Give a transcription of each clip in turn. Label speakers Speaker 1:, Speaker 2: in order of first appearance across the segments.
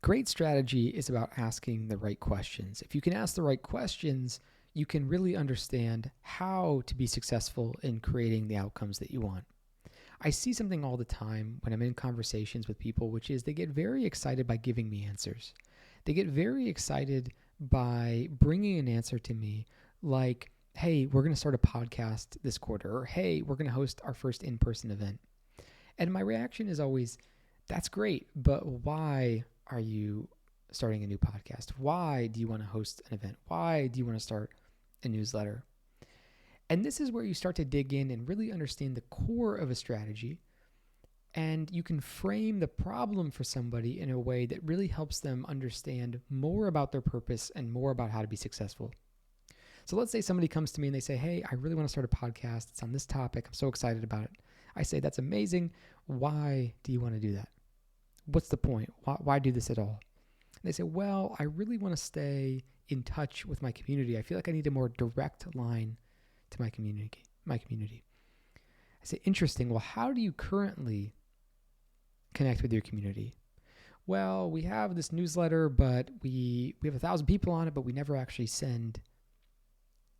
Speaker 1: Great strategy is about asking the right questions. If you can ask the right questions, you can really understand how to be successful in creating the outcomes that you want. I see something all the time when I'm in conversations with people, which is they get very excited by giving me answers. They get very excited by bringing an answer to me like, hey, we're going to start a podcast this quarter, or hey, we're going to host our first in-person event. And my reaction is always, that's great, but why are you starting a new podcast? Why do you want to host an event? Why do you want to start a newsletter? And this is where you start to dig in and really understand the core of a strategy. And you can frame the problem for somebody in a way that really helps them understand more about their purpose and more about how to be successful. So let's say somebody comes to me and they say, hey, I really want to start a podcast. It's on this topic. I'm so excited about it. I say, that's amazing. Why do you want to do that? What's the point? Why do this at all? And they say, well, I really want to stay in touch with my community. I feel like I need a more direct line to my community. I say, interesting. Well, how do you currently connect with your community? Well, we have this newsletter, but we have 1,000 people on it, but we never actually send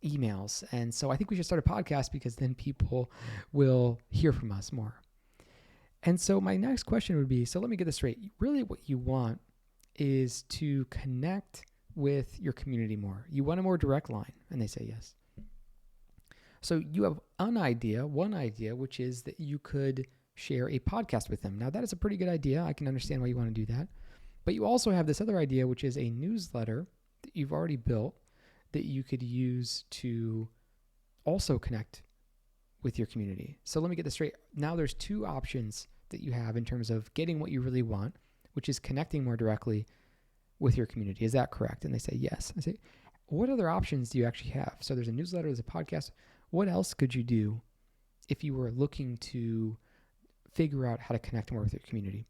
Speaker 1: emails. And so I think we should start a podcast because then people will hear from us more. And so my next question would be, so let me get this straight. Really what you want is to connect with your community more. You want a more direct line. And they say yes. So you have one idea, which is that you could share a podcast with them. Now that is a pretty good idea. I can understand why you want to do that. But you also have this other idea, which is a newsletter that you've already built that you could use to also connect with your community. So let me get this straight. Now there's two options that you have in terms of getting what you really want, which is connecting more directly with your community. Is that correct? And they say yes. I say, what other options do you actually have? So there's a newsletter, there's a podcast. What else could you do if you were looking to figure out how to connect more with your community?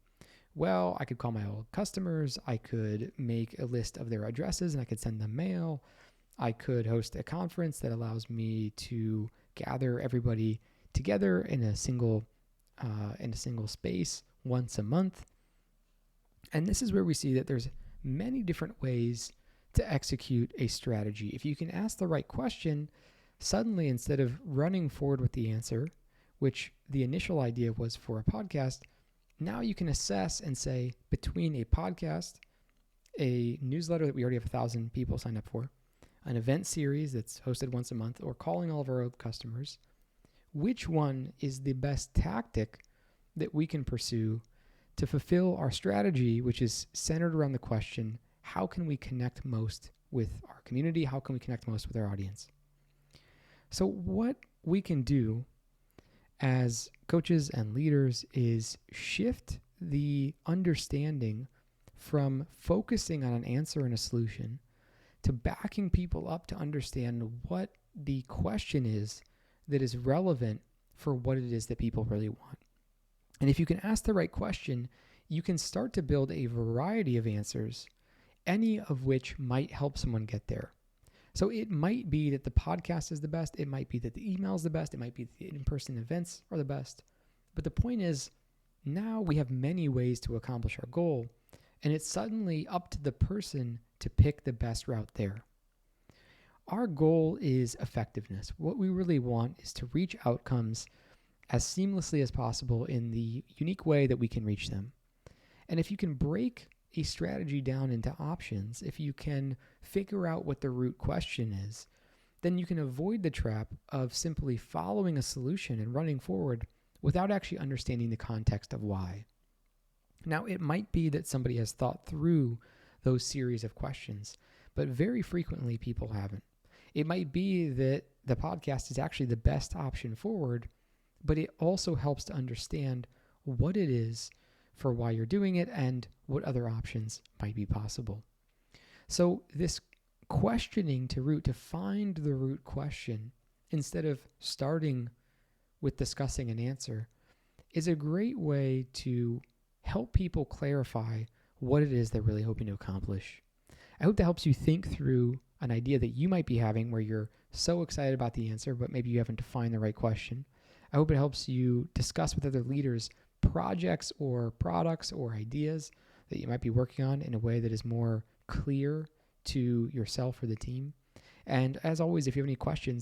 Speaker 1: Well, I could call my old customers. I could make a list of their addresses and I could send them mail. I could host a conference that allows me to gather everybody together in a single space once a month. And this is where we see that there's many different ways to execute a strategy. If you can ask the right question, suddenly instead of running forward with the answer, which the initial idea was for a podcast, now you can assess and say between a podcast, a newsletter that we already have 1,000 people signed up for, an event series that's hosted once a month, or calling all of our old customers, which one is the best tactic that we can pursue to fulfill our strategy, which is centered around the question, how can we connect most with our community? How can we connect most with our audience? So what we can do as coaches and leaders is shift the understanding from focusing on an answer and a solution to backing people up to understand what the question is that is relevant for what it is that people really want. And if you can ask the right question, you can start to build a variety of answers, any of which might help someone get there. So it might be that the podcast is the best. It might be that the email is the best. It might be that the in-person events are the best. But the point is, now we have many ways to accomplish our goal, and it's suddenly up to the person to pick the best route there. Our goal is effectiveness. What we really want is to reach outcomes as seamlessly as possible in the unique way that we can reach them. And if you can break a strategy down into options, if you can figure out what the root question is, then you can avoid the trap of simply following a solution and running forward without actually understanding the context of why. Now, it might be that somebody has thought through those series of questions, but very frequently people haven't. It might be that the podcast is actually the best option forward, but it also helps to understand what it is for why you're doing it and what other options might be possible. So this questioning to find the root question instead of starting with discussing an answer is a great way to help people clarify what it is they're really hoping to accomplish. I hope that helps you think through an idea that you might be having where you're so excited about the answer, but maybe you haven't defined the right question. I hope it helps you discuss with other leaders projects or products or ideas that you might be working on in a way that is more clear to yourself or the team. And as always, if you have any questions,